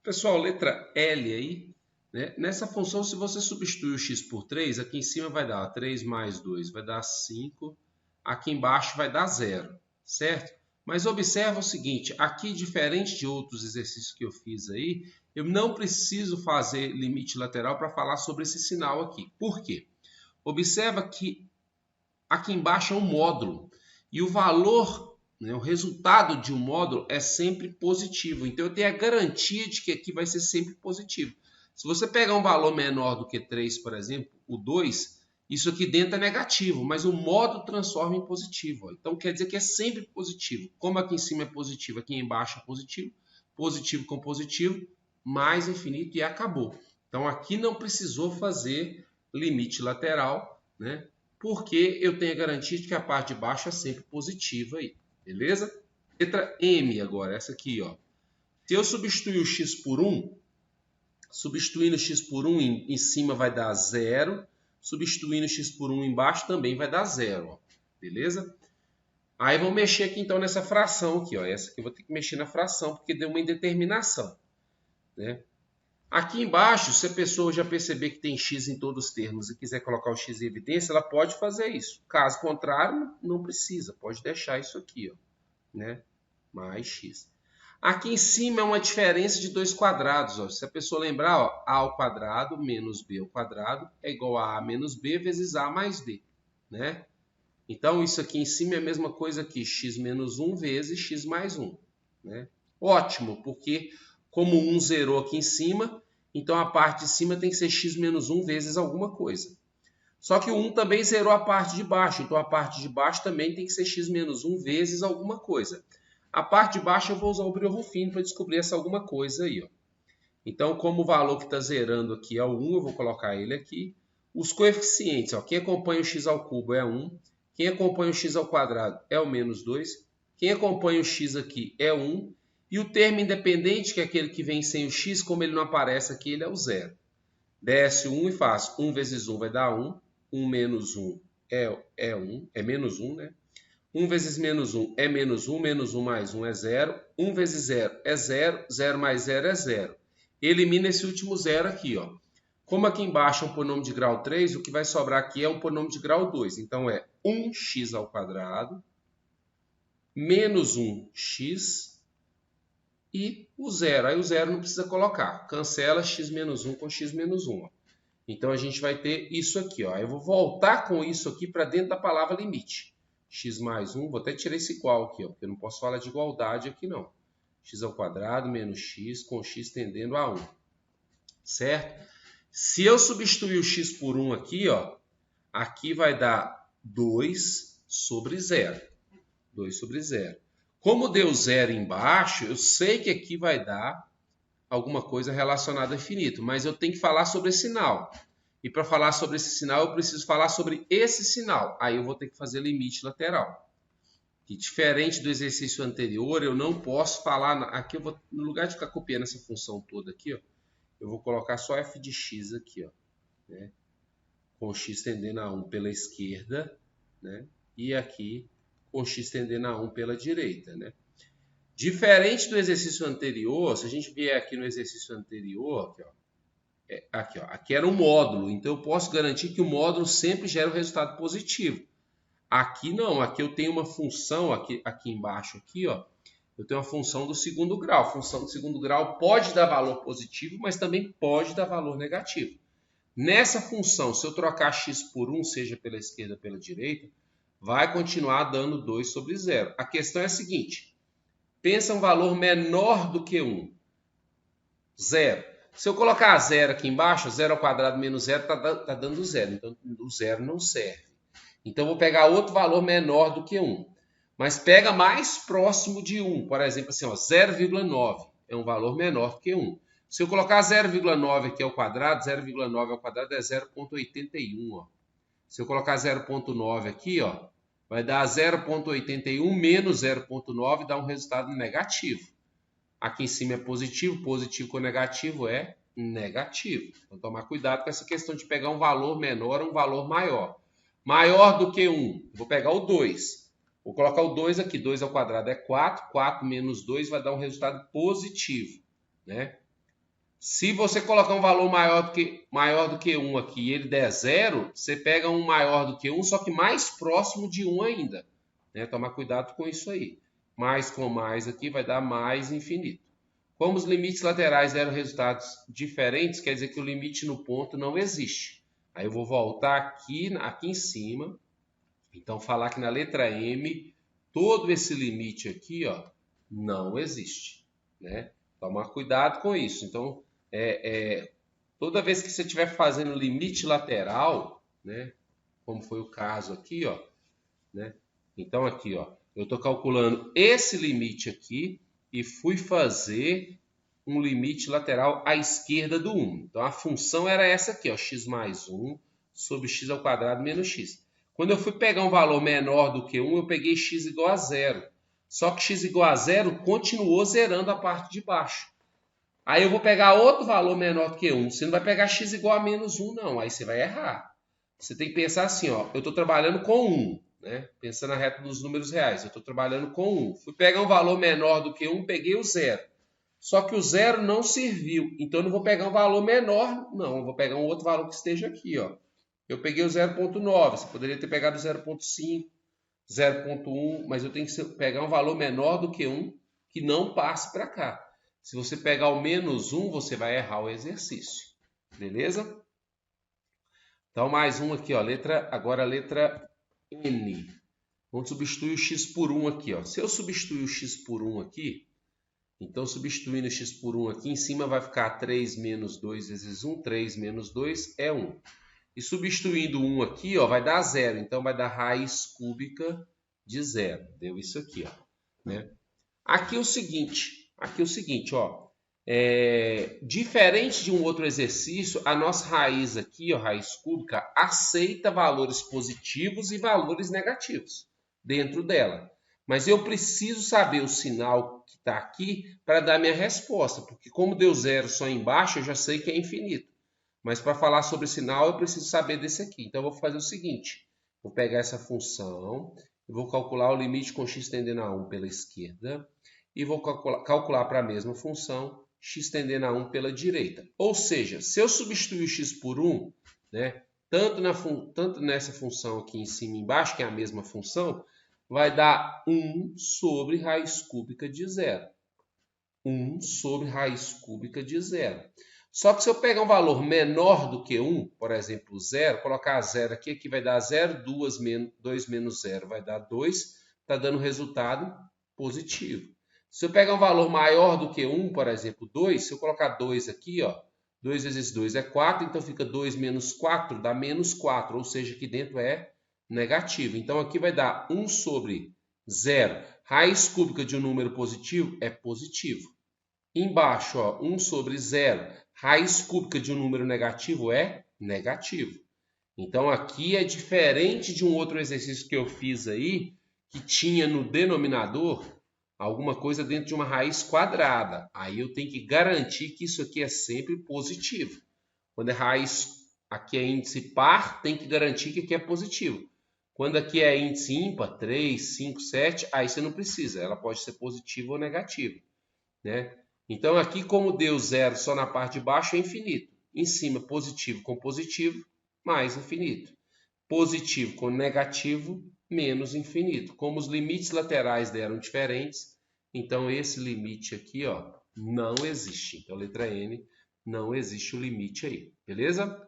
Pessoal, letra L aí, né? Nessa função, se você substituir o x por 3, aqui em cima vai dar 3 mais 2, vai dar 5. Aqui embaixo vai dar 0, certo? Mas observa o seguinte, aqui, diferente de outros exercícios que eu fiz aí, eu não preciso fazer limite lateral para falar sobre esse sinal aqui. Por quê? Observa que aqui embaixo é um módulo e o valor, né, o resultado de um módulo é sempre positivo. Então eu tenho a garantia de que aqui vai ser sempre positivo. Se você pegar um valor menor do que 3, por exemplo, o 2, isso aqui dentro é negativo, mas o módulo transforma em positivo. Então quer dizer que é sempre positivo. Como aqui em cima é positivo, aqui embaixo é positivo, positivo com positivo, mais infinito e acabou. Então aqui não precisou fazer limite lateral, né? Porque eu tenho a garantia de que a parte de baixo é sempre positiva aí, beleza? Letra M agora, essa aqui, ó. Se eu substituir o x por 1, substituindo x por 1 em cima vai dar 0, substituindo x por 1 embaixo também vai dar 0, ó, beleza? Aí vamos mexer aqui então nessa fração aqui, ó. Essa aqui eu vou ter que mexer na fração porque deu uma indeterminação, né? Aqui embaixo, se a pessoa já perceber que tem x em todos os termos e quiser colocar o x em evidência, ela pode fazer isso. Caso contrário, não precisa, pode deixar isso aqui, ó, né? Mais x. Aqui em cima é uma diferença de dois quadrados, ó. Se a pessoa lembrar, ó, a ao quadrado menos b ao quadrado é igual a menos b vezes a mais d, né? Então, isso aqui em cima é a mesma coisa que x menos 1 vezes x mais 1, né? Ótimo, porque como 1 zerou aqui em cima, então a parte de cima tem que ser x menos 1 vezes alguma coisa. Só que o 1 também zerou a parte de baixo, então a parte de baixo também tem que ser x menos 1 vezes alguma coisa. A parte de baixo eu vou usar o brilho fino para descobrir essa alguma coisa aí, ó. Então, como o valor que está zerando aqui é o 1, eu vou colocar ele aqui. Os coeficientes, ó, quem acompanha o x ao cubo é 1, quem acompanha o x ao quadrado é o menos 2, quem acompanha o x aqui é 1, e o termo independente, que é aquele que vem sem o x, como ele não aparece aqui, ele é o 0. Desce o 1 e faz 1 vezes 1 vai dar 1, 1 menos 1 é 1, é menos 1, né? 1 vezes menos 1 é menos 1, menos 1 mais 1 é 0, 1 vezes 0 é 0, 0 mais 0 é 0. Elimina esse último 0 aqui, ó. Como aqui embaixo é um polinômio de grau 3, o que vai sobrar aqui é um polinômio de grau 2. Então é 1x ao quadrado menos 1x e o 0. Aí o 0 não precisa colocar. Cancela x menos 1 com x menos 1. Ó. Então a gente vai ter isso aqui. Ó. Eu vou voltar com isso aqui para dentro da palavra limite. X mais 1, vou até tirar esse igual aqui, ó, porque eu não posso falar de igualdade aqui não. X ao quadrado menos x com x tendendo a 1. Certo? Se eu substituir o x por 1 aqui, ó, aqui vai dar 2 sobre 0. 2 sobre 0. Como deu 0 embaixo, eu sei que aqui vai dar alguma coisa relacionada a infinito, mas eu tenho que falar sobre esse sinal. E para falar sobre esse sinal, eu preciso falar sobre esse sinal. Aí eu vou ter que fazer limite lateral. E diferente do exercício anterior, eu não posso falar... Aqui eu vou, no lugar de ficar copiando essa função toda aqui, ó, eu vou colocar só f de x aqui, ó, né? Com x tendendo a 1 pela esquerda, né? E aqui com x tendendo a 1 pela direita, né? Diferente do exercício anterior, se a gente vier aqui no exercício anterior, aqui, ó, aqui era um módulo, então eu posso garantir que o módulo sempre gera um resultado positivo. Aqui não, aqui eu tenho uma função, aqui embaixo, aqui, ó, eu tenho uma função do segundo grau. A função do segundo grau pode dar valor positivo, mas também pode dar valor negativo. Nessa função, se eu trocar x por 1, seja pela esquerda ou pela direita, vai continuar dando 2 sobre 0. A questão é a seguinte, pensa um valor menor do que 1. 0. Se eu colocar 0 aqui embaixo, 0 ao quadrado menos 0 está dando 0. Então, o 0 não serve. Então, eu vou pegar outro valor menor do que 1. Mas pega mais próximo de 1. Por exemplo, assim, 0,9 é um valor menor que 1. Se eu colocar 0,9 aqui ao quadrado, 0,9 ao quadrado é 0,81. Se eu colocar 0,9 aqui, ó, vai dar 0,81 menos 0,9, dá um resultado negativo. Aqui em cima é positivo, positivo com negativo é negativo. Então, tomar cuidado com essa questão de pegar um valor menor ou um valor maior. Maior do que 1, vou pegar o 2. Vou colocar o 2 aqui, 2 ao quadrado é 4, 4 menos 2 vai dar um resultado positivo, né? Se você colocar um valor maior do que 1 aqui e ele der 0, você pega um maior do que 1, só que mais próximo de 1 ainda. Né? Tomar cuidado com isso aí. Mais com mais aqui vai dar mais infinito. Como os limites laterais deram resultados diferentes, quer dizer que o limite no ponto não existe. Aí eu vou voltar aqui em cima. Então, falar que na letra M, todo esse limite aqui, ó, não existe. Né? Tomar cuidado com isso. Então, toda vez que você estiver fazendo limite lateral, né, como foi o caso aqui, ó, né, então aqui, ó, eu estou calculando esse limite aqui e fui fazer um limite lateral à esquerda do 1. Então a função era essa aqui, ó, x mais 1 sobre x ao quadrado menos x. Quando eu fui pegar um valor menor do que 1, eu peguei x igual a 0. Só que x igual a 0 continuou zerando a parte de baixo. Aí eu vou pegar outro valor menor do que 1. Você não vai pegar x igual a menos 1, não. Aí você vai errar. Você tem que pensar assim, ó. Eu estou trabalhando com 1, né? Pensando na reta dos números reais. Eu estou trabalhando com 1. Fui pegar um valor menor do que 1, peguei o 0. Só que o 0 não serviu. Então eu não vou pegar um valor menor, não. Eu vou pegar um outro valor que esteja aqui, ó. Eu peguei o 0,9. Você poderia ter pegado 0,5, 0,1. Mas eu tenho que pegar um valor menor do que 1 que não passe para cá. Se você pegar o menos 1, você vai errar o exercício. Beleza? Então, mais um aqui, ó. Agora a letra N. Vamos substituir o x por 1 aqui, ó. Se eu substituir o x por 1 aqui, então substituindo o x por 1 aqui, em cima vai ficar 3 menos 2 vezes 1. 3 menos 2 é 1. E substituindo 1 aqui, ó, vai dar 0. Então, vai dar raiz cúbica de 0. Deu isso aqui, ó. Né? Aqui é o seguinte, ó. Diferente de um outro exercício, a nossa raiz aqui, ó, raiz cúbica, aceita valores positivos e valores negativos dentro dela. Mas eu preciso saber o sinal que está aqui para dar minha resposta, porque como deu 0 só embaixo, eu já sei que é infinito. Mas para falar sobre sinal, eu preciso saber desse aqui. Então, eu vou fazer o seguinte. Vou pegar essa função, e vou calcular o limite com x tendendo a 1 pela esquerda, e vou calcular para a mesma função x tendendo a 1 pela direita. Ou seja, se eu substituir o x por 1, né, tanto nessa função aqui em cima e embaixo, que é a mesma função, vai dar 1 sobre raiz cúbica de 0. 1 sobre raiz cúbica de 0. Só que se eu pegar um valor menor do que 1, por exemplo, 0, colocar 0 aqui, aqui vai dar 0, 2 menos 0 vai dar 2, está dando resultado positivo. Se eu pegar um valor maior do que 1, por exemplo, 2, se eu colocar 2 aqui, ó, 2 vezes 2 é 4, então fica 2 menos 4, dá menos 4, ou seja, aqui dentro é negativo. Então, aqui vai dar 1 sobre 0. Raiz cúbica de um número positivo é positivo. Embaixo, ó, 1 sobre 0. Raiz cúbica de um número negativo é negativo. Então, aqui é diferente de um outro exercício que eu fiz aí, que tinha no denominador alguma coisa dentro de uma raiz quadrada. Aí eu tenho que garantir que isso aqui é sempre positivo. Quando é raiz, aqui é índice par, tem que garantir que aqui é positivo. Quando aqui é índice ímpar, 3, 5, 7, aí você não precisa. Ela pode ser positiva ou negativa. Né? Então aqui, como deu 0 só na parte de baixo, é infinito. Em cima, positivo com positivo, mais infinito. Positivo com negativo, menos infinito. Como os limites laterais deram diferentes, então esse limite aqui, ó, não existe. Então, letra N, não existe o limite aí. Beleza?